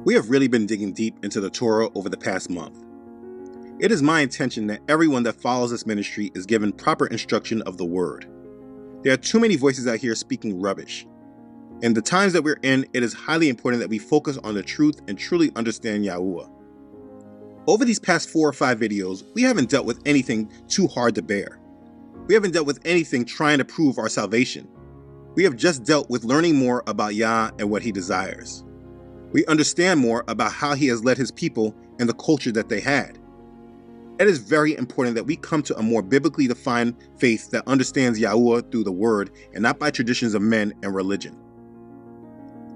We have really been digging deep into the Torah over the past month. It is my intention that everyone that follows this ministry is given proper instruction of the Word. There are too many voices out here speaking rubbish. In the times that we're in, it is highly important that we focus on the truth and truly understand Yahuwah. Over these past 4 or 5 videos, we haven't dealt with anything too hard to bear. We haven't dealt with anything trying to prove our salvation. We have just dealt with learning more about Yah and what He desires. We understand more about how He has led His people and the culture that they had. It is very important that we come to a more biblically defined faith that understands Yahuwah through the Word and not by traditions of men and religion.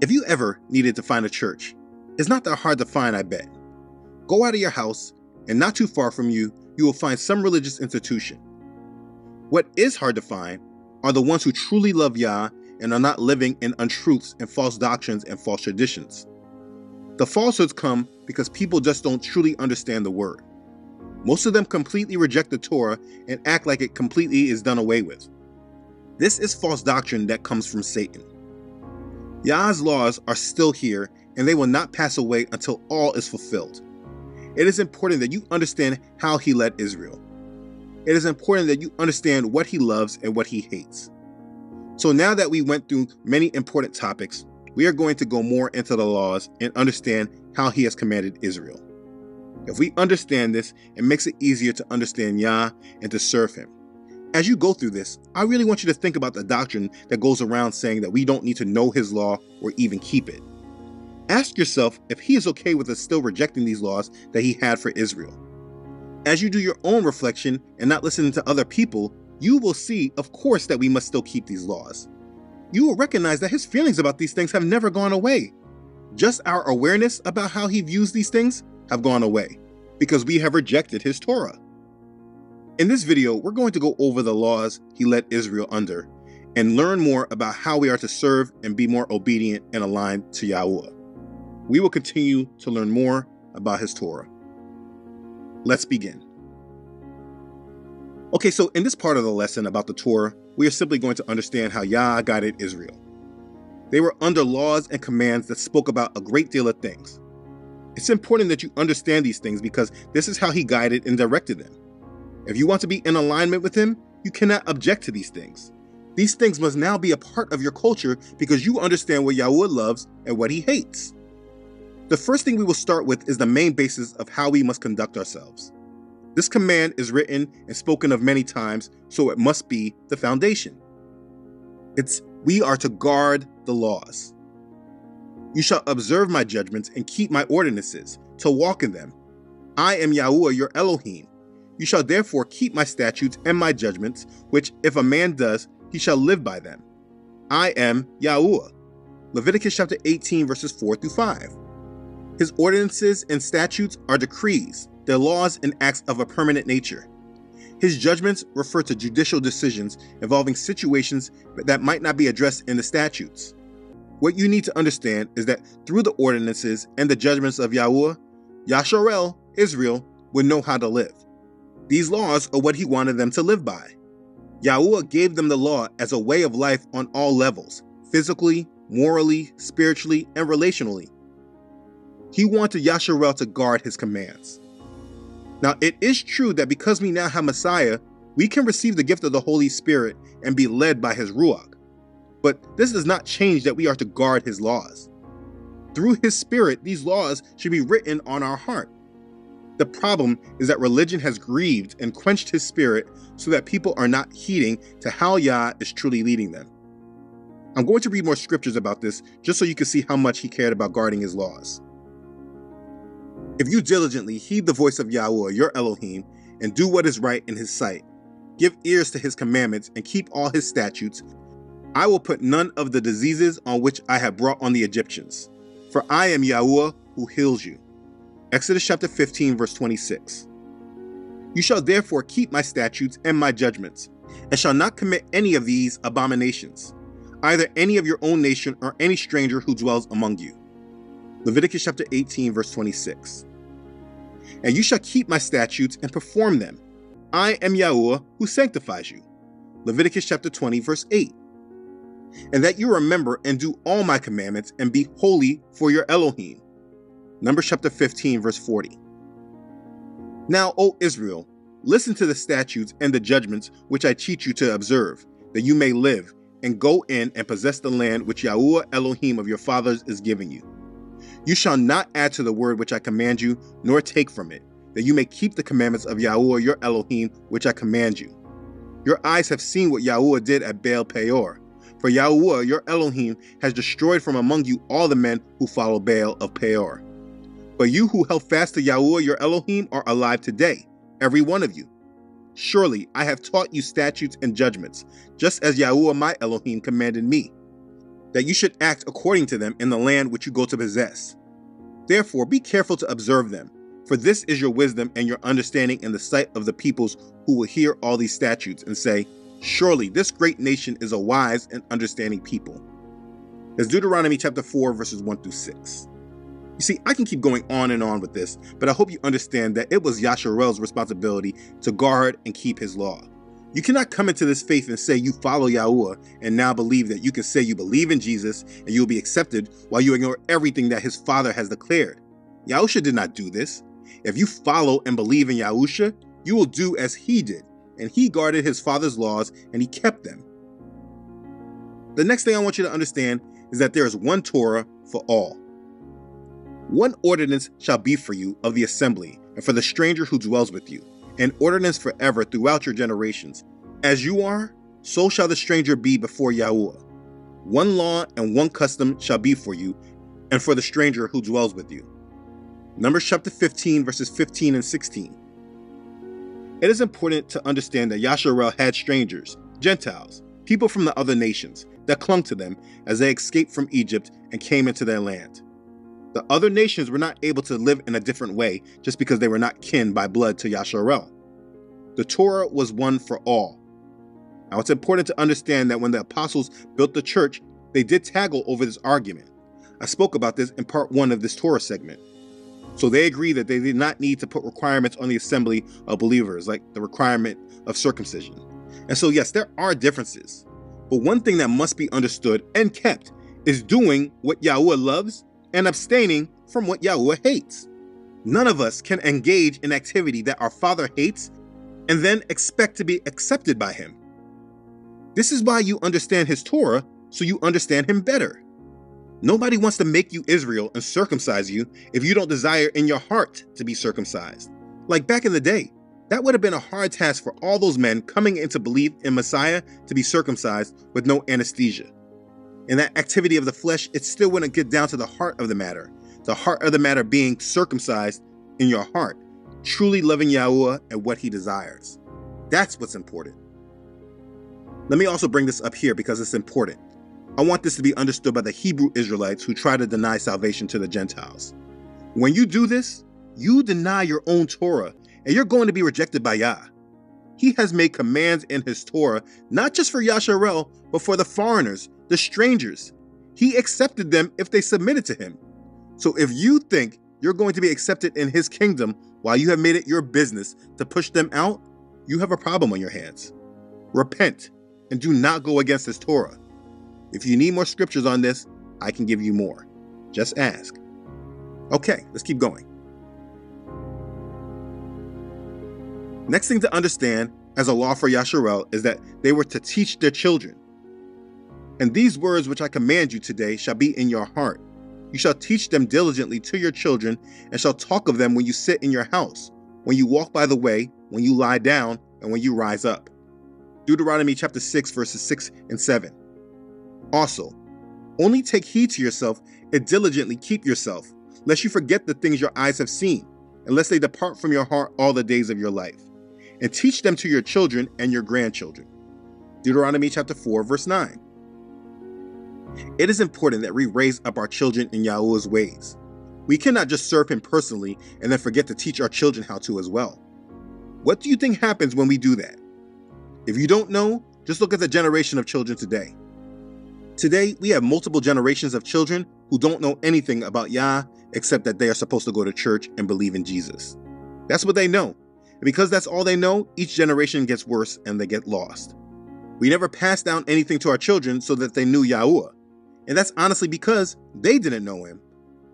If you ever needed to find a church, it's not that hard to find, I bet. Go out of your house, and not too far from you, you will find some religious institution. What is hard to find are the ones who truly love Yah and are not living in untruths and false doctrines and false traditions. The falsehoods come because people just don't truly understand the Word. Most of them completely reject the Torah and act like it completely is done away with. This is false doctrine that comes from Satan. Yah's laws are still here, and they will not pass away until all is fulfilled. It is important that you understand how He led Israel. It is important that you understand what He loves and what He hates. So now that we went through many important topics, we are going to go more into the laws and understand how He has commanded Israel. If we understand this, it makes it easier to understand Yah and to serve Him. As you go through this, I really want you to think about the doctrine that goes around saying that we don't need to know His law or even keep it. Ask yourself if He is okay with us still rejecting these laws that He had for Israel. As you do your own reflection and not listening to other people, you will see, of course, that we must still keep these laws. You will recognize that His feelings about these things have never gone away. Just our awareness about how He views these things have gone away because we have rejected His Torah. In this video, we're going to go over the laws He led Israel under and learn more about how we are to serve and be more obedient and aligned to Yahuwah. We will continue to learn more about His Torah. Let's begin. Okay, so in this part of the lesson about the Torah, we are simply going to understand how Yah guided Israel. They were under laws and commands that spoke about a great deal of things. It's important that you understand these things because this is how He guided and directed them. If you want to be in alignment with Him, you cannot object to these things. These things must now be a part of your culture because you understand what Yahuwah loves and what He hates. The first thing we will start with is the main basis of how we must conduct ourselves. This command is written and spoken of many times, so it must be the foundation. We are to guard the laws. You shall observe my judgments and keep my ordinances, to walk in them. I am Yahuwah your Elohim. You shall therefore keep my statutes and my judgments, which if a man does, he shall live by them. I am Yahuwah. Leviticus chapter 18, verses 4 through 5. His ordinances and statutes are decrees, their laws and acts of a permanent nature. His judgments refer to judicial decisions involving situations that might not be addressed in the statutes. What you need to understand is that through the ordinances and the judgments of Yahuwah, Yasharel, Israel, would know how to live. These laws are what He wanted them to live by. Yahuwah gave them the law as a way of life on all levels, physically, morally, spiritually, and relationally. He wanted Yasharel to guard His commands. Now, it is true that because we now have Messiah, we can receive the gift of the Holy Spirit and be led by His Ruach. But this does not change that we are to guard His laws. Through His Spirit, these laws should be written on our heart. The problem is that religion has grieved and quenched His Spirit so that people are not heeding to how Yah is truly leading them. I'm going to read more scriptures about this just so you can see how much He cared about guarding His laws. If you diligently heed the voice of Yahuwah, your Elohim, and do what is right in His sight, give ears to His commandments and keep all His statutes, I will put none of the diseases on which I have brought on the Egyptians, for I am Yahuwah who heals you. Exodus chapter 15, verse 26. You shall therefore keep my statutes and my judgments, and shall not commit any of these abominations, either any of your own nation or any stranger who dwells among you. Leviticus chapter 18, verse 26. And you shall keep my statutes and perform them. I am Yahuwah who sanctifies you. Leviticus chapter 20, verse 8. And that you remember and do all my commandments and be holy for your Elohim. Numbers chapter 15, verse 40. Now, O Israel, listen to the statutes and the judgments which I teach you to observe, that you may live, and go in and possess the land which Yahuwah Elohim of your fathers is giving you. You shall not add to the word which I command you, nor take from it, that you may keep the commandments of Yahuwah your Elohim which I command you. Your eyes have seen what Yahuwah did at Baal Peor. For Yahuwah your Elohim has destroyed from among you all the men who follow Baal of Peor. But you who held fast to Yahuwah your Elohim are alive today, every one of you. Surely I have taught you statutes and judgments, just as Yahuwah my Elohim commanded me, that you should act according to them in the land which you go to possess. Therefore be careful to observe them, for this is your wisdom and your understanding in the sight of the peoples who will hear all these statutes and say, surely this great nation is a wise and understanding people. That's Deuteronomy chapter 4, verses 1 through 6. You see, I can keep going on and on with this, but I hope you understand that it was Yasharel's responsibility to guard and keep his law. You cannot come into this faith and say you follow Yahuwah and now believe that you can say you believe in Jesus and you will be accepted while you ignore everything that his father has declared. Yahusha did not do this. If you follow and believe in Yahusha, you will do as he did, and he guarded his father's laws and he kept them. The next thing I want you to understand is that there is one Torah for all. One ordinance shall be for you of the assembly, and for the stranger who dwells with you, an ordinance forever throughout your generations. As you are, so shall the stranger be before Yahuwah. One law and one custom shall be for you, and for the stranger who dwells with you. Numbers chapter 15, verses 15 and 16. It is important to understand that Yasharel had strangers, Gentiles, people from the other nations, that clung to them as they escaped from Egypt and came into their land. The other nations were not able to live in a different way just because they were not kin by blood to Yasharel. The Torah was one for all. Now it's important to understand that when the apostles built the church, they did taggle over this argument. I spoke about this in part 1 of this Torah segment. So they agreed that they did not need to put requirements on the assembly of believers, like the requirement of circumcision. And so yes, there are differences. But one thing that must be understood and kept is doing what Yahuwah loves and abstaining from what Yahuwah hates. None of us can engage in activity that our Father hates and then expect to be accepted by him. This is why you understand his Torah, so you understand him better. Nobody wants to make you Israel and circumcise you if you don't desire in your heart to be circumcised. Like back in the day, that would have been a hard task for all those men coming into belief in Messiah to be circumcised with no anesthesia. In that activity of the flesh, it still wouldn't get down to the heart of the matter. The heart of the matter being circumcised in your heart, truly loving Yahuwah and what he desires. That's what's important. Let me also bring this up here because it's important. I want this to be understood by the Hebrew Israelites who try to deny salvation to the Gentiles. When you do this, you deny your own Torah, and you're going to be rejected by Yah. He has made commands in his Torah, not just for Yasharel, but for the foreigners, the strangers. He accepted them if they submitted to him. So if you think you're going to be accepted in his kingdom while you have made it your business to push them out, you have a problem on your hands. Repent and do not go against his Torah. If you need more scriptures on this, I can give you more. Just ask. Okay, let's keep going. Next thing to understand as a law for Yasharel is that they were to teach their children. And these words which I command you today shall be in your heart. You shall teach them diligently to your children, and shall talk of them when you sit in your house, when you walk by the way, when you lie down, and when you rise up. Deuteronomy chapter 6, verses 6 and 7. Also, only take heed to yourself and diligently keep yourself, lest you forget the things your eyes have seen, and lest they depart from your heart all the days of your life. And teach them to your children and your grandchildren. Deuteronomy chapter 4, verse 9. It is important that we raise up our children in Yahuwah's ways. We cannot just serve him personally and then forget to teach our children how to as well. What do you think happens when we do that? If you don't know, just look at the generation of children today. Today, we have multiple generations of children who don't know anything about Yah except that they are supposed to go to church and believe in Jesus. That's what they know. And because that's all they know, each generation gets worse and they get lost. We never passed down anything to our children so that they knew Yahuwah. And that's honestly because they didn't know him.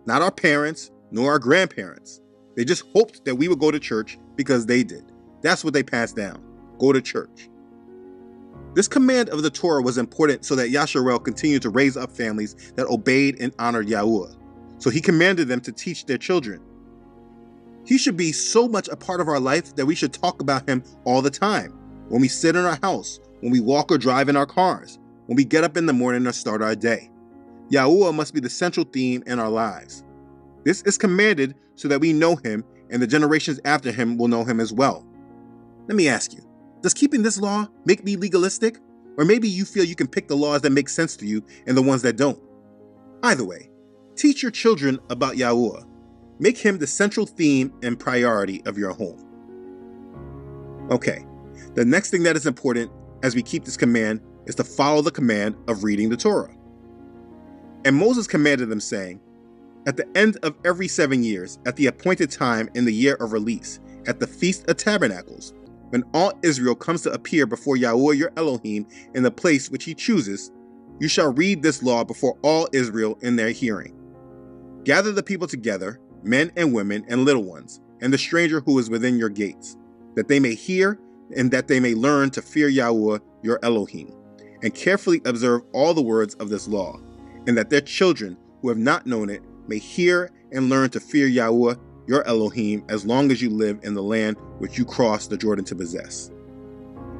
Not our parents, nor our grandparents. They just hoped that we would go to church because they did. That's what they passed down. Go to church. This command of the Torah was important so that Yasharel continued to raise up families that obeyed and honored Yahuwah. So he commanded them to teach their children. He should be so much a part of our life that we should talk about him all the time. When we sit in our house, when we walk or drive in our cars, when we get up in the morning or start our day. Yahuwah must be the central theme in our lives. This is commanded so that we know him and the generations after him will know him as well. Let me ask you, does keeping this law make me legalistic? Or maybe you feel you can pick the laws that make sense to you and the ones that don't. Either way, teach your children about Yahuwah. Make him the central theme and priority of your home. Okay, the next thing that is important as we keep this command is to follow the command of reading the Torah. And Moses commanded them, saying, at the end of every 7 years, at the appointed time in the year of release, at the Feast of Tabernacles, when all Israel comes to appear before Yahuwah your Elohim in the place which he chooses, you shall read this law before all Israel in their hearing. Gather the people together, men and women and little ones, and the stranger who is within your gates, that they may hear and that they may learn to fear Yahuwah your Elohim, and carefully observe all the words of this law, and that their children who have not known it may hear and learn to fear Yahuwah your Elohim as long as you live in the land which you cross the Jordan to possess.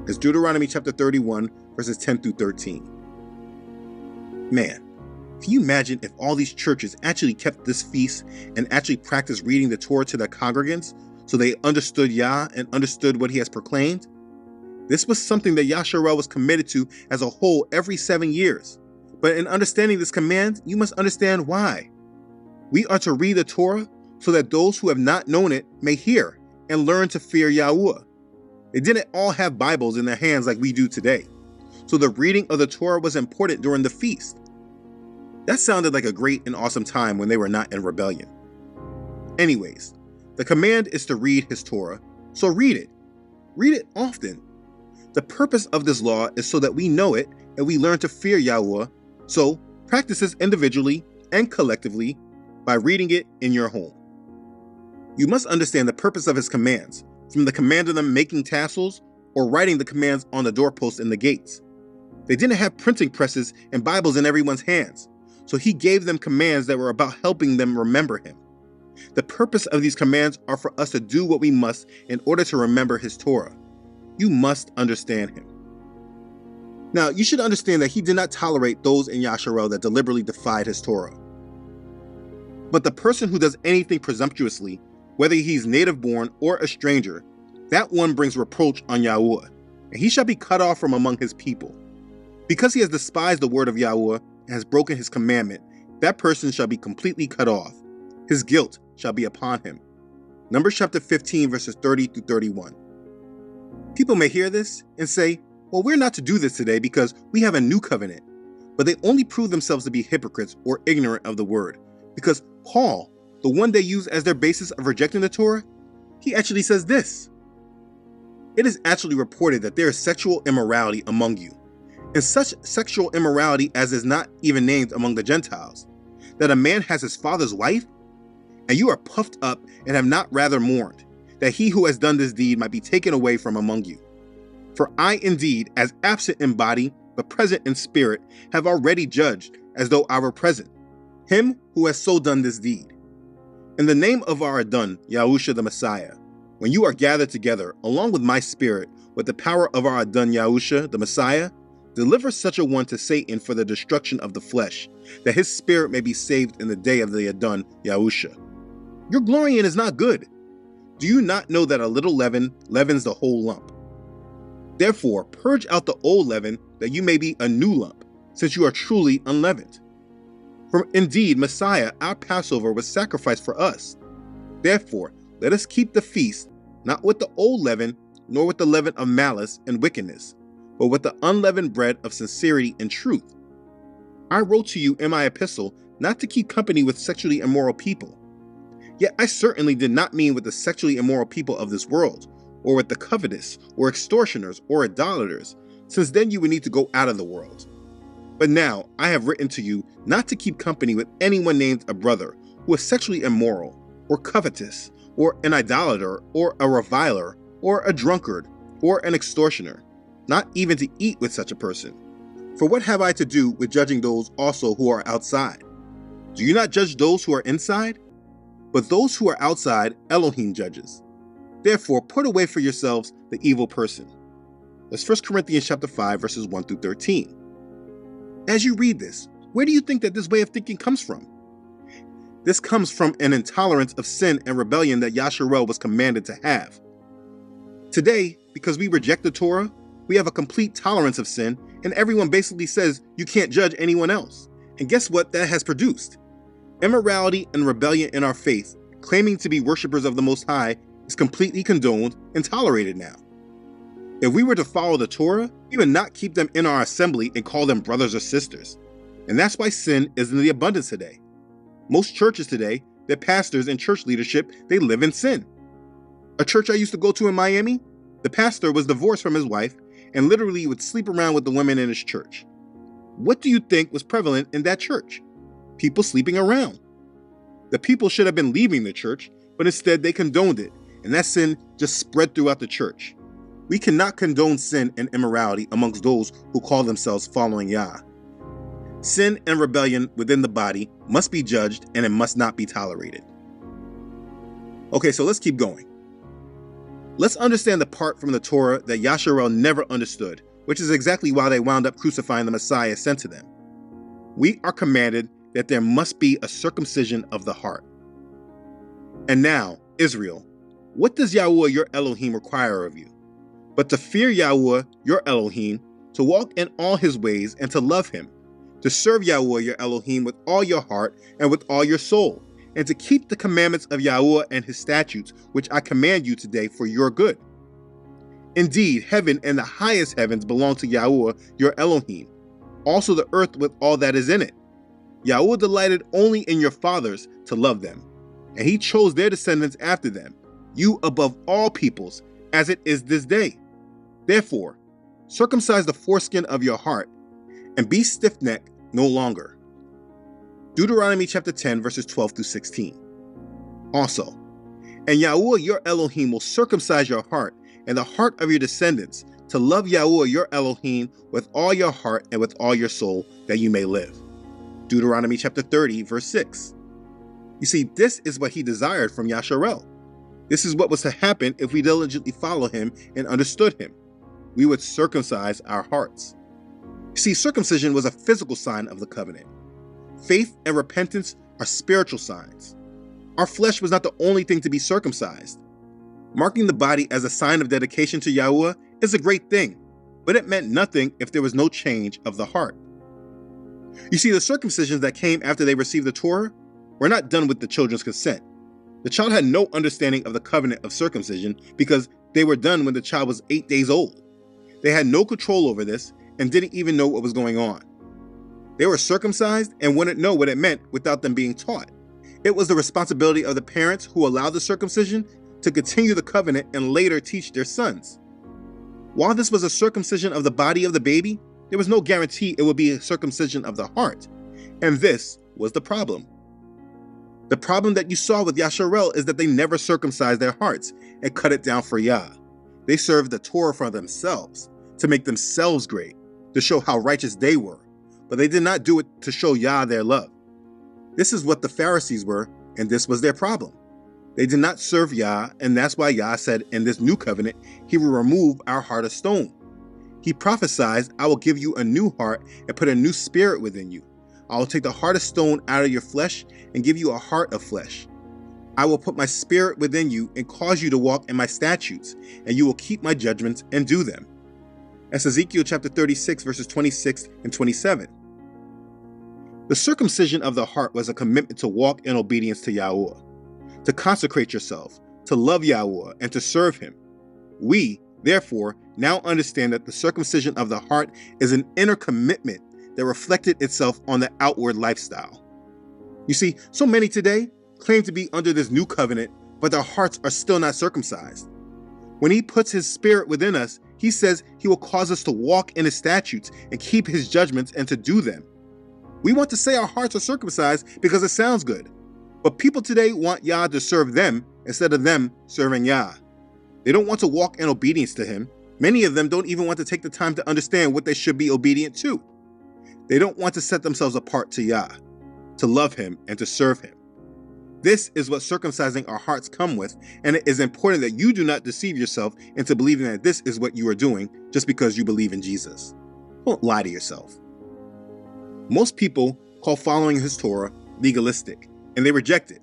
It's Deuteronomy chapter 31, verses 10 through 13. Man, can you imagine if all these churches actually kept this feast and actually practiced reading the Torah to their congregants so they understood Yah and understood what he has proclaimed? This was something that Yasharel was committed to as a whole every 7 years. But in understanding this command, you must understand why. We are to read the Torah so that those who have not known it may hear and learn to fear Yahuwah. They didn't all have Bibles in their hands like we do today. So the reading of the Torah was important during the feast. That sounded like a great and awesome time when they were not in rebellion. Anyways, the command is to read his Torah, so read it. Read it often. The purpose of this law is so that we know it and we learn to fear Yahuwah, so practice this individually and collectively by reading it in your home. You must understand the purpose of his commands, from the command of them making tassels or writing the commands on the doorposts and the gates. They didn't have printing presses and Bibles in everyone's hands, so he gave them commands that were about helping them remember him. The purpose of these commands are for us to do what we must in order to remember his Torah. You must understand him. Now, you should understand that he did not tolerate those in Yasharel that deliberately defied his Torah. But the person who does anything presumptuously, whether he's native born or a stranger, that one brings reproach on Yahuwah, and he shall be cut off from among his people. Because he has despised the word of Yahuwah and has broken his commandment, that person shall be completely cut off. His guilt shall be upon him. Numbers chapter 15, verses 30 through 31. People may hear this and say, well, we're not to do this today because we have a new covenant. But they only prove themselves to be hypocrites or ignorant of the word, because Paul, the one they use as their basis of rejecting the Torah, he actually says this. It is actually reported that there is sexual immorality among you, and such sexual immorality as is not even named among the Gentiles, that a man has his father's wife, and you are puffed up and have not rather mourned, that he who has done this deed might be taken away from among you. For I indeed, as absent in body, but present in spirit, have already judged, as though I were present, him who has so done this deed. In the name of our Adon, Yahusha the Messiah, when you are gathered together, along with my spirit, with the power of our Adon Yahusha the Messiah, deliver such a one to Satan for the destruction of the flesh, that his spirit may be saved in the day of the Adon Yahusha. Your glorying is not good. Do you not know that a little leaven leavens the whole lump? Therefore, purge out the old leaven, that you may be a new lump, since you are truly unleavened. For indeed, Messiah, our Passover, was sacrificed for us. Therefore, let us keep the feast, not with the old leaven, nor with the leaven of malice and wickedness, but with the unleavened bread of sincerity and truth. I wrote to you in my epistle not to keep company with sexually immoral people. Yet I certainly did not mean with the sexually immoral people of this world, or with the covetous, or extortioners, or idolaters, since then you would need to go out of the world. But now I have written to you not to keep company with anyone named a brother who is sexually immoral, or covetous, or an idolater, or a reviler, or a drunkard, or an extortioner, not even to eat with such a person. For what have I to do with judging those also who are outside? Do you not judge those who are inside? But those who are outside, Elohim judges. Therefore, put away for yourselves the evil person. That's 1 Corinthians chapter 5, verses 1 through 13. As you read this, where do you think that this way of thinking comes from? This comes from an intolerance of sin and rebellion that Yasharel was commanded to have. Today, because we reject the Torah, we have a complete tolerance of sin, and everyone basically says you can't judge anyone else. And guess what that has produced? Immorality and rebellion in our faith, claiming to be worshipers of the Most High, is completely condoned and tolerated now. If we were to follow the Torah, we would not keep them in our assembly and call them brothers or sisters. And that's why sin is in the abundance today. Most churches today, their pastors and church leadership, they live in sin. A church I used to go to in Miami, the pastor was divorced from his wife and literally would sleep around with the women in his church. What do you think was prevalent in that church? People sleeping around. The people should have been leaving the church, but instead they condoned it, and that sin just spread throughout the church. We cannot condone sin and immorality amongst those who call themselves following Yah. Sin and rebellion within the body must be judged, and it must not be tolerated. Okay, so let's keep going. Let's understand the part from the Torah that Yasharel never understood, which is exactly why they wound up crucifying the Messiah sent to them. We are commanded that there must be a circumcision of the heart. And now, Israel, what does Yahuwah your Elohim require of you? But to fear Yahuwah your Elohim, to walk in all his ways and to love him, to serve Yahuwah your Elohim with all your heart and with all your soul, and to keep the commandments of Yahuwah and his statutes, which I command you today for your good. Indeed, heaven and the highest heavens belong to Yahuwah your Elohim, also the earth with all that is in it. Yahuwah delighted only in your fathers to love them, and he chose their descendants after them, you above all peoples, as it is this day. Therefore, circumcise the foreskin of your heart, and be stiff-necked no longer. Deuteronomy chapter 10, verses 12 through 16. Also, and Yahuwah your Elohim will circumcise your heart and the heart of your descendants to love Yahuwah your Elohim with all your heart and with all your soul, that you may live. Deuteronomy chapter 30, verse 6. You see, this is what he desired from Yasharel. This is what was to happen if we diligently follow him and understood him. We would circumcise our hearts. See, circumcision was a physical sign of the covenant. Faith and repentance are spiritual signs. Our flesh was not the only thing to be circumcised. Marking the body as a sign of dedication to Yahuwah is a great thing, but it meant nothing if there was no change of the heart. You see, the circumcisions that came after they received the Torah were not done with the children's consent. The child had no understanding of the covenant of circumcision because they were done when the child was 8 days old. They had no control over this and didn't even know what was going on. They were circumcised and wouldn't know what it meant without them being taught. It was the responsibility of the parents who allowed the circumcision to continue the covenant and later teach their sons. While this was a circumcision of the body of the baby, there was no guarantee it would be a circumcision of the heart. And this was the problem. The problem that you saw with Yasharel is that they never circumcised their hearts and cut it down for Yah. They served the Torah for themselves, to make themselves great, to show how righteous they were, but they did not do it to show Yah their love. This is what the Pharisees were, and this was their problem. They did not serve Yah, and that's why Yah said in this new covenant, he will remove our heart of stone. He prophesied, I will give you a new heart and put a new spirit within you. I will take the heart of stone out of your flesh and give you a heart of flesh. I will put my spirit within you and cause you to walk in my statutes, and you will keep my judgments and do them. That's Ezekiel chapter 36, verses 26 and 27. The circumcision of the heart was a commitment to walk in obedience to Yahuwah, to consecrate yourself, to love Yahuwah, and to serve him. We, therefore, now understand that the circumcision of the heart is an inner commitment that reflected itself on the outward lifestyle. You see, so many today claim to be under this new covenant, but their hearts are still not circumcised. When he puts his spirit within us, he says he will cause us to walk in his statutes and keep his judgments and to do them. We want to say our hearts are circumcised because it sounds good, But people today want Yah to serve them instead of them serving Yah. They don't want to walk in obedience to him. Many of them don't even want to take the time to understand what they should be obedient to. They don't want to set themselves apart to Yah, to love him and to serve him. This is what circumcising our hearts come with, and it is important that you do not deceive yourself into believing that this is what you are doing just because you believe in Jesus. Don't lie to yourself. Most people call following his Torah legalistic, and they reject it.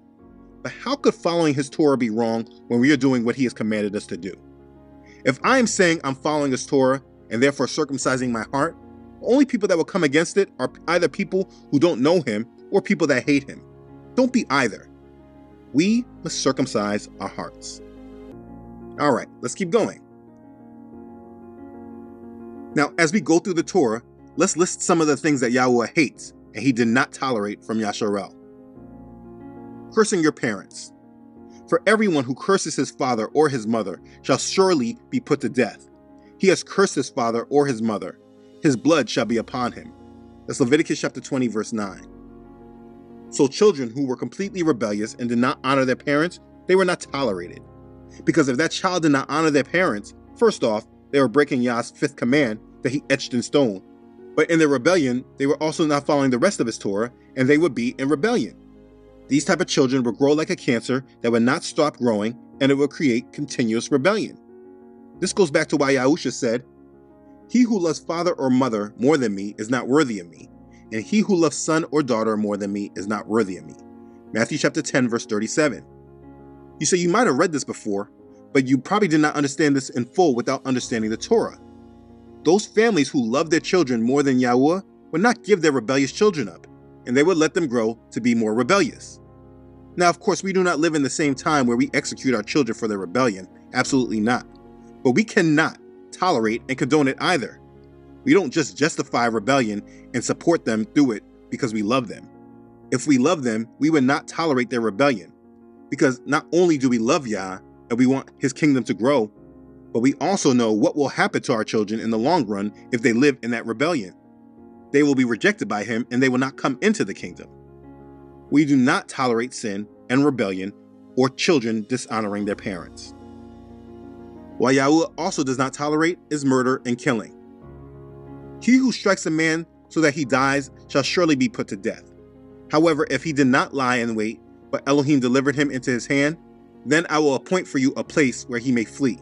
But how could following his Torah be wrong when we are doing what he has commanded us to do? If I am saying I'm following his Torah and therefore circumcising my heart, the only people that will come against it are either people who don't know him or people that hate him. Don't be either. We must circumcise our hearts. All right, let's keep going. Now, as we go through the Torah, let's list some of the things that Yahuwah hates and he did not tolerate from Yasharel. Cursing your parents. For everyone who curses his father or his mother shall surely be put to death. He has cursed his father or his mother. His blood shall be upon him. That's Leviticus chapter 20, verse 9. So children who were completely rebellious and did not honor their parents, they were not tolerated. Because if that child did not honor their parents, first off, they were breaking Yah's fifth command that he etched in stone. But in their rebellion, they were also not following the rest of his Torah, and they would be in rebellion. These type of children will grow like a cancer that would not stop growing, and it will create continuous rebellion. This goes back to why Yahusha said, "He who loves father or mother more than me is not worthy of me, and he who loves son or daughter more than me is not worthy of me." Matthew chapter 10, verse 37. You say you might have read this before, but you probably did not understand this in full without understanding the Torah. Those families who love their children more than Yahuwah would not give their rebellious children up, and they would let them grow to be more rebellious. Now, of course, we do not live in the same time where we execute our children for their rebellion. Absolutely not. But we cannot tolerate and condone it either. We don't just justify rebellion and support them through it because we love them. If we love them, we would not tolerate their rebellion. Because not only do we love Yah and we want his kingdom to grow, but we also know what will happen to our children in the long run if they live in that rebellion. They will be rejected by him and they will not come into the kingdom. We do not tolerate sin and rebellion or children dishonoring their parents. What Yahuwah also does not tolerate is murder and killing. He who strikes a man so that he dies shall surely be put to death. However, if he did not lie in wait, but Elohim delivered him into his hand, then I will appoint for you a place where he may flee.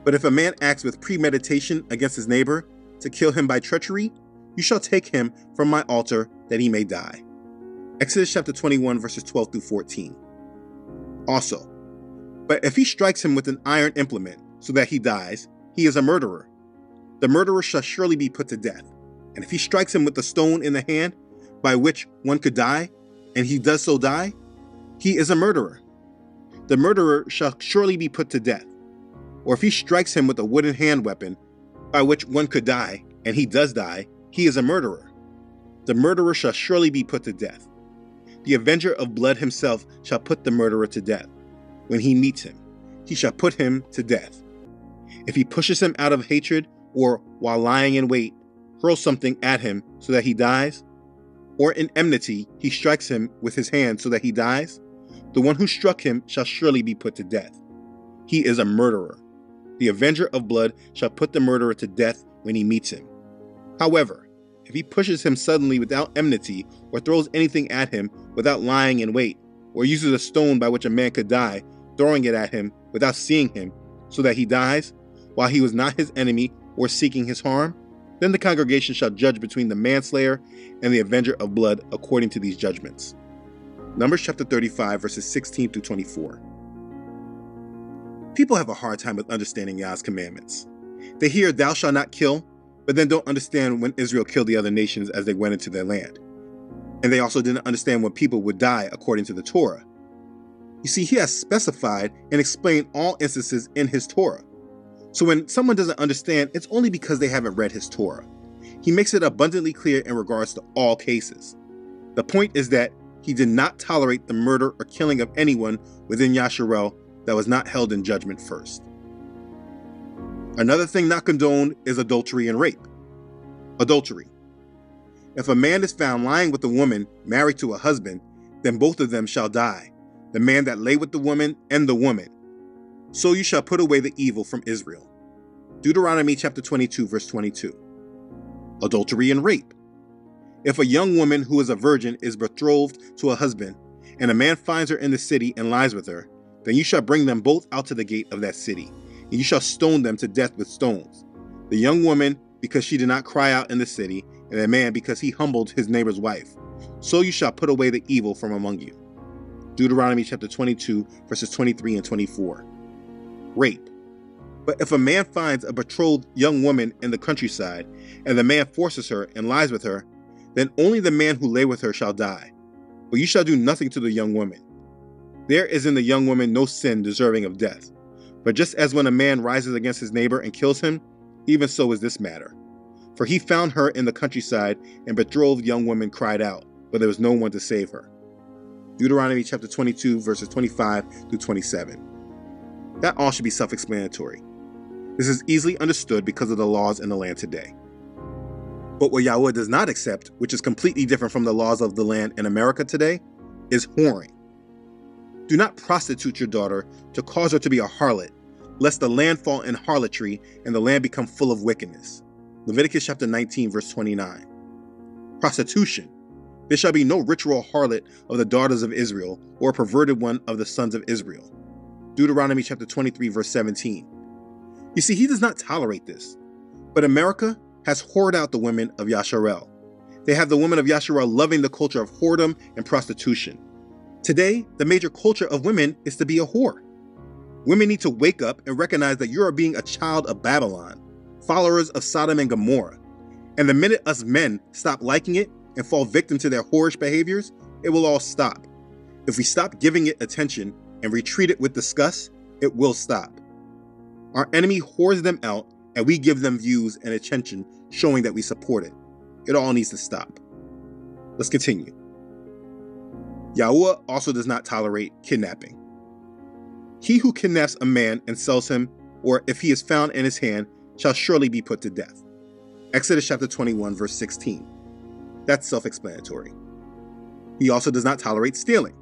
But if a man acts with premeditation against his neighbor to kill him by treachery, you shall take him from my altar that he may die. Exodus chapter 21, verses 12 through 14. Also, but if he strikes him with an iron implement so that he dies, he is a murderer. The murderer shall surely be put to death. And if he strikes him with a stone in the hand, by which one could die, and he does so die, he is a murderer. The murderer shall surely be put to death. Or if he strikes him with a wooden hand weapon, by which one could die, and he does die, he is a murderer. The murderer shall surely be put to death. The avenger of blood himself shall put the murderer to death. When he meets him, he shall put him to death. If he pushes him out of hatred, or while lying in wait, hurls something at him so that he dies, or in enmity he strikes him with his hand so that he dies, the one who struck him shall surely be put to death. He is a murderer. The avenger of blood shall put the murderer to death when he meets him. However, if he pushes him suddenly without enmity, or throws anything at him without lying in wait, or uses a stone by which a man could die, throwing it at him without seeing him, so that he dies, while he was not his enemy or seeking his harm, then the congregation shall judge between the manslayer and the avenger of blood according to these judgments. Numbers chapter 35, verses 16 through 24. People have a hard time with understanding Yah's commandments. They hear "thou shalt not kill," but then don't understand when Israel killed the other nations as they went into their land. And they also didn't understand when people would die according to the Torah. You see, he has specified and explained all instances in his Torah. So when someone doesn't understand, it's only because they haven't read his Torah. He makes it abundantly clear in regards to all cases. The point is that he did not tolerate the murder or killing of anyone within Yasharel that was not held in judgment first. Another thing not condoned is adultery and rape. Adultery. If a man is found lying with a woman married to a husband, then both of them shall die, the man that lay with the woman and the woman. So you shall put away the evil from Israel. Deuteronomy chapter 22, verse 22. Adultery and rape. If a young woman who is a virgin is betrothed to a husband, and a man finds her in the city and lies with her, then you shall bring them both out to the gate of that city, and you shall stone them to death with stones. The young woman, because she did not cry out in the city, and the man, because he humbled his neighbor's wife. So you shall put away the evil from among you. Deuteronomy chapter 22, verses 23 and 24. Rape. But if a man finds a betrothed young woman in the countryside, and the man forces her and lies with her, then only the man who lay with her shall die. But you shall do nothing to the young woman. There is in the young woman no sin deserving of death. But just as when a man rises against his neighbor and kills him, even so is this matter. For he found her in the countryside, and betrothed young woman cried out, but there was no one to save her. Deuteronomy chapter 22, verses 25 through 27. That all should be self-explanatory. This is easily understood because of the laws in the land today. But what Yahuah does not accept, which is completely different from the laws of the land in America today, is whoring. Do not prostitute your daughter to cause her to be a harlot, lest the land fall in harlotry and the land become full of wickedness. Leviticus chapter 19, verse 29. Prostitution. There shall be no ritual harlot of the daughters of Israel, or a perverted one of the sons of Israel. Deuteronomy chapter 23, verse 17. You see, he does not tolerate this. But America has whored out the women of Yasharel. They have the women of Yasharel loving the culture of whoredom and prostitution. Today, the major culture of women is to be a whore. Women need to wake up and recognize that you are being a child of Babylon, followers of Sodom and Gomorrah. And the minute us men stop liking it and fall victim to their whorish behaviors, it will all stop. If we stop giving it attention and retreat it with disgust, it will stop. Our enemy whores them out, and we give them views and attention showing that we support it. It all needs to stop. Let's continue. Yahuah also does not tolerate kidnapping. He who kidnaps a man and sells him, or if he is found in his hand, shall surely be put to death. Exodus chapter 21, verse 16. That's self-explanatory. He also does not tolerate stealing.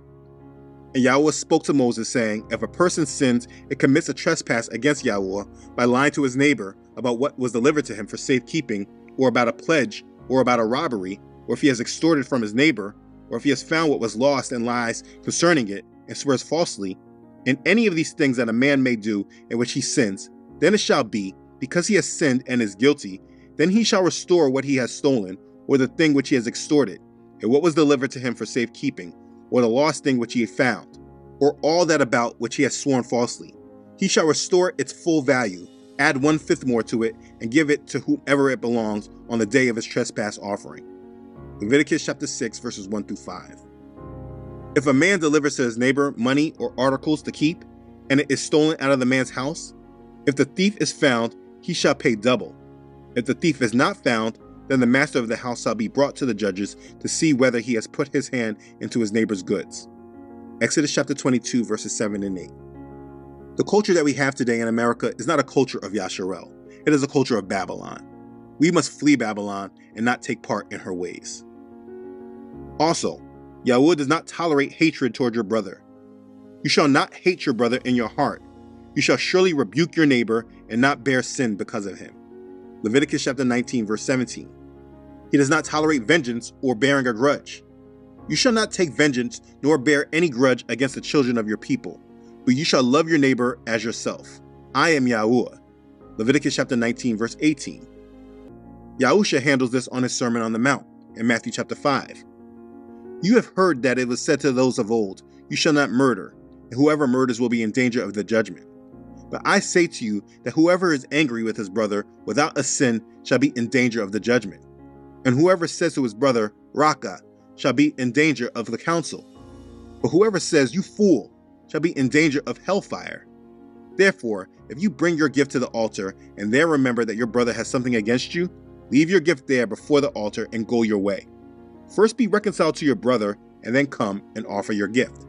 And Yahuah spoke to Moses, saying, if a person sins and commits a trespass against Yahuah by lying to his neighbor about what was delivered to him for safekeeping, or about a pledge, or about a robbery, or if he has extorted from his neighbor, or if he has found what was lost and lies concerning it, and swears falsely, in any of these things that a man may do in which he sins, then it shall be, because he has sinned and is guilty, then he shall restore what he has stolen, or the thing which he has extorted, and what was delivered to him for safekeeping, or the lost thing which he had found, or all that about which he has sworn falsely. He shall restore its full value, add 1/5 more to it, and give it to whomever it belongs on the day of his trespass offering. Leviticus chapter 6, verses 1 through 5. If a man delivers to his neighbor money or articles to keep, and it is stolen out of the man's house, if the thief is found, he shall pay double. If the thief is not found, then the master of the house shall be brought to the judges to see whether he has put his hand into his neighbor's goods. Exodus chapter 22, verses 7 and 8. The culture that we have today in America is not a culture of Yasharel. It is a culture of Babylon. We must flee Babylon and not take part in her ways. Also, Yahuah does not tolerate hatred toward your brother. You shall not hate your brother in your heart. You shall surely rebuke your neighbor and not bear sin because of him. Leviticus chapter 19, verse 17. He does not tolerate vengeance or bearing a grudge. You shall not take vengeance nor bear any grudge against the children of your people, but you shall love your neighbor as yourself. I am Yahuah. Leviticus chapter 19, verse 18. Yahusha handles this on his Sermon on the Mount in Matthew chapter 5. You have heard that it was said to those of old, you shall not murder, and whoever murders will be in danger of the judgment. But I say to you that whoever is angry with his brother without a sin shall be in danger of the judgment. And whoever says to his brother, Raka, shall be in danger of the council. But whoever says, you fool, shall be in danger of hellfire. Therefore, if you bring your gift to the altar, and there remember that your brother has something against you, leave your gift there before the altar and go your way. First be reconciled to your brother, and then come and offer your gift.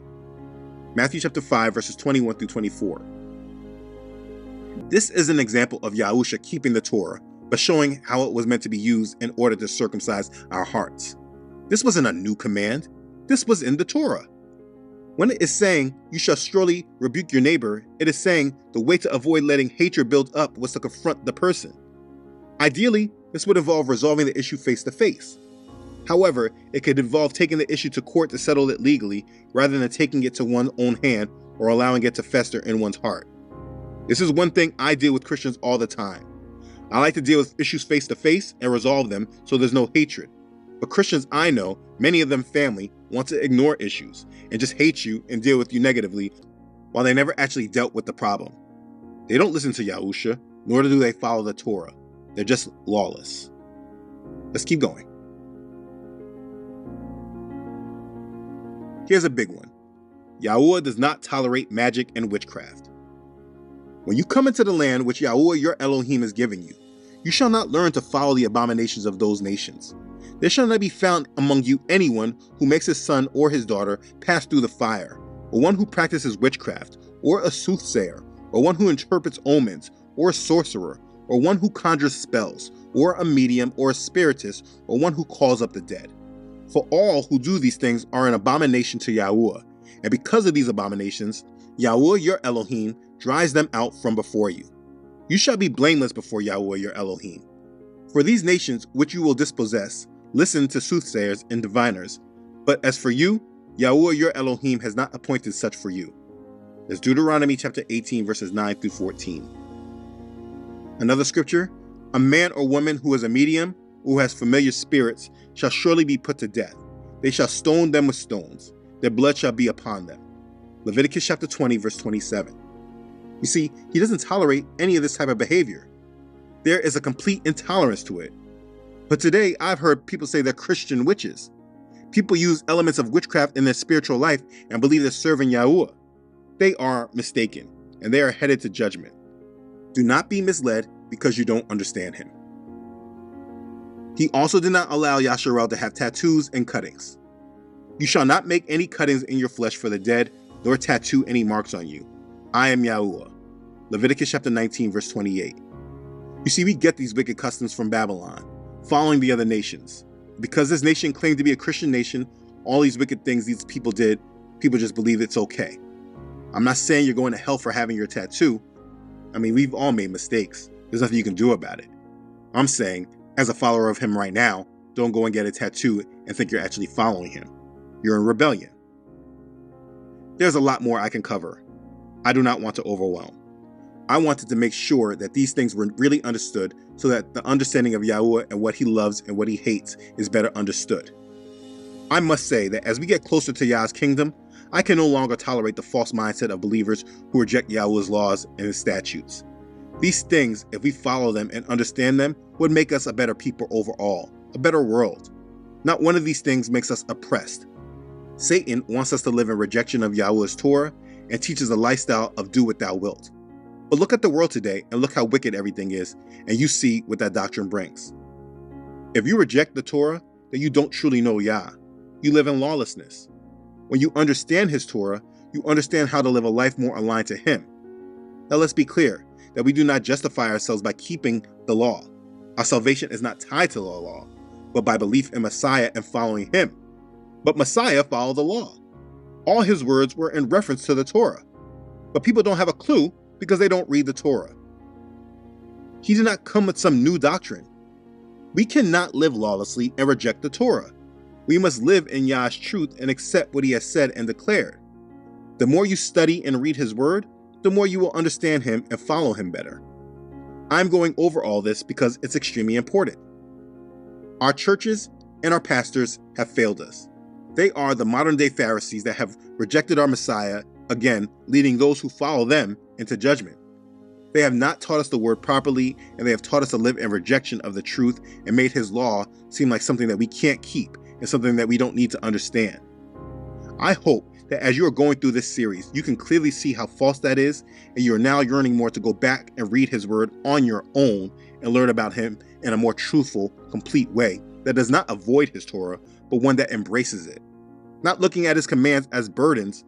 Matthew chapter 5, verses 21 through 24. This is an example of Yahusha keeping the Torah, but showing how it was meant to be used in order to circumcise our hearts. This wasn't a new command. This was in the Torah. When it is saying, you shall surely rebuke your neighbor, it is saying the way to avoid letting hatred build up was to confront the person. Ideally, this would involve resolving the issue face to face. However, it could involve taking the issue to court to settle it legally rather than taking it to one's own hand or allowing it to fester in one's heart. This is one thing I deal with Christians all the time. I like to deal with issues face to face and resolve them so there's no hatred. But Christians I know, many of them family, want to ignore issues and just hate you and deal with you negatively while they never actually dealt with the problem. They don't listen to Yahusha, nor do they follow the Torah. They're just lawless. Let's keep going. Here's a big one. Yahuwah does not tolerate magic and witchcraft. When you come into the land which Yahuwah your Elohim is giving you, you shall not learn to follow the abominations of those nations. There shall not be found among you anyone who makes his son or his daughter pass through the fire, or one who practices witchcraft, or a soothsayer, or one who interprets omens, or a sorcerer, or one who conjures spells, or a medium, or a spiritist, or one who calls up the dead. For all who do these things are an abomination to Yahuwah, and because of these abominations, Yahuwah your Elohim drives them out from before you. You shall be blameless before Yahuwah your Elohim. For these nations which you will dispossess, listen to soothsayers and diviners, but as for you, Yahuwah your Elohim has not appointed such for you. There's Deuteronomy chapter 18 verses 9 through 14. Another scripture, a man or woman who is a medium, who has familiar spirits, shall surely be put to death. They shall stone them with stones. Their blood shall be upon them. Leviticus chapter 20 verse 27. You see, he doesn't tolerate any of this type of behavior. There is a complete intolerance to it. But today, I've heard people say they're Christian witches. People use elements of witchcraft in their spiritual life and believe they're serving Yahuwah. They are mistaken, and they are headed to judgment. Do not be misled because you don't understand him. He also did not allow Yasharel to have tattoos and cuttings. You shall not make any cuttings in your flesh for the dead, nor tattoo any marks on you. I am Yahuwah. Leviticus chapter 19, verse 28. You see, we get these wicked customs from Babylon, following the other nations. Because this nation claimed to be a Christian nation, all these wicked things these people did, people just believe it's okay. I'm not saying you're going to hell for having your tattoo. I mean, we've all made mistakes. There's nothing you can do about it. I'm saying, as a follower of him right now, don't go and get a tattoo and think you're actually following him. You're in rebellion. There's a lot more I can cover. I do not want to overwhelm. I wanted to make sure that these things were really understood so that the understanding of Yahuwah and what he loves and what he hates is better understood. I must say that as we get closer to Yah's kingdom, I can no longer tolerate the false mindset of believers who reject Yahuwah's laws and his statutes. These things, if we follow them and understand them, would make us a better people overall, a better world. Not one of these things makes us oppressed. Satan wants us to live in rejection of Yahuwah's Torah and teaches a lifestyle of do what thou wilt. But look at the world today and look how wicked everything is, and you see what that doctrine brings. If you reject the Torah, then you don't truly know Yah. You live in lawlessness. When you understand his Torah, you understand how to live a life more aligned to him. Now let's be clear that we do not justify ourselves by keeping the law. Our salvation is not tied to the law, but by belief in Messiah and following him. But Messiah followed the law. All his words were in reference to the Torah. But people don't have a clue because they don't read the Torah. He did not come with some new doctrine. We cannot live lawlessly and reject the Torah. We must live in Yah's truth and accept what he has said and declared. The more you study and read his word, the more you will understand him and follow him better. I'm going over all this because it's extremely important. Our churches and our pastors have failed us. They are the modern-day Pharisees that have rejected our Messiah, again, leading those who follow them into judgment. They have not taught us the word properly, and they have taught us to live in rejection of the truth and made his law seem like something that we can't keep and something that we don't need to understand. I hope that as you are going through this series, you can clearly see how false that is, and you are now yearning more to go back and read his word on your own and learn about him in a more truthful, complete way that does not avoid his Torah, but one that embraces it. Not looking at his commands as burdens,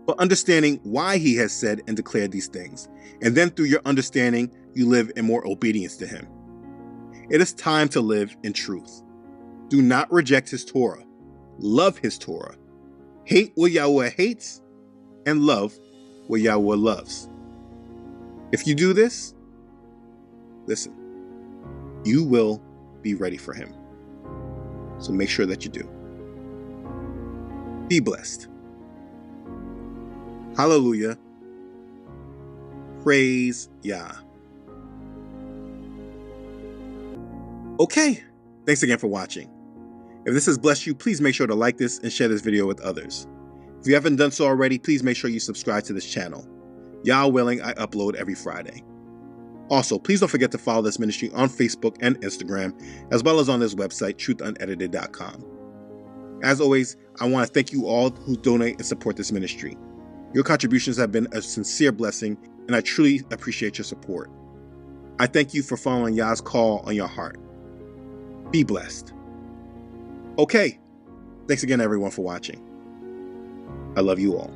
but understanding why he has said and declared these things. And then through your understanding, you live in more obedience to him. It is time to live in truth. Do not reject his Torah. Love his Torah. hate what Yahuah hates, and love what Yahuah loves. If you do this, listen, you will be ready for him. So make sure that you do. Be blessed. Hallelujah. Praise Yah. Okay, thanks again for watching. If this has blessed you, please make sure to like this and share this video with others. If you haven't done so already, please make sure you subscribe to this channel. Yah willing, I upload every Friday. Also, please don't forget to follow this ministry on Facebook and Instagram, as well as on this website, truthunedited.com. As always, I want to thank you all who donate and support this ministry. Your contributions have been a sincere blessing, and I truly appreciate your support. I thank you for following Yah's call on your heart. Be blessed. Okay, thanks again everyone for watching. I love you all.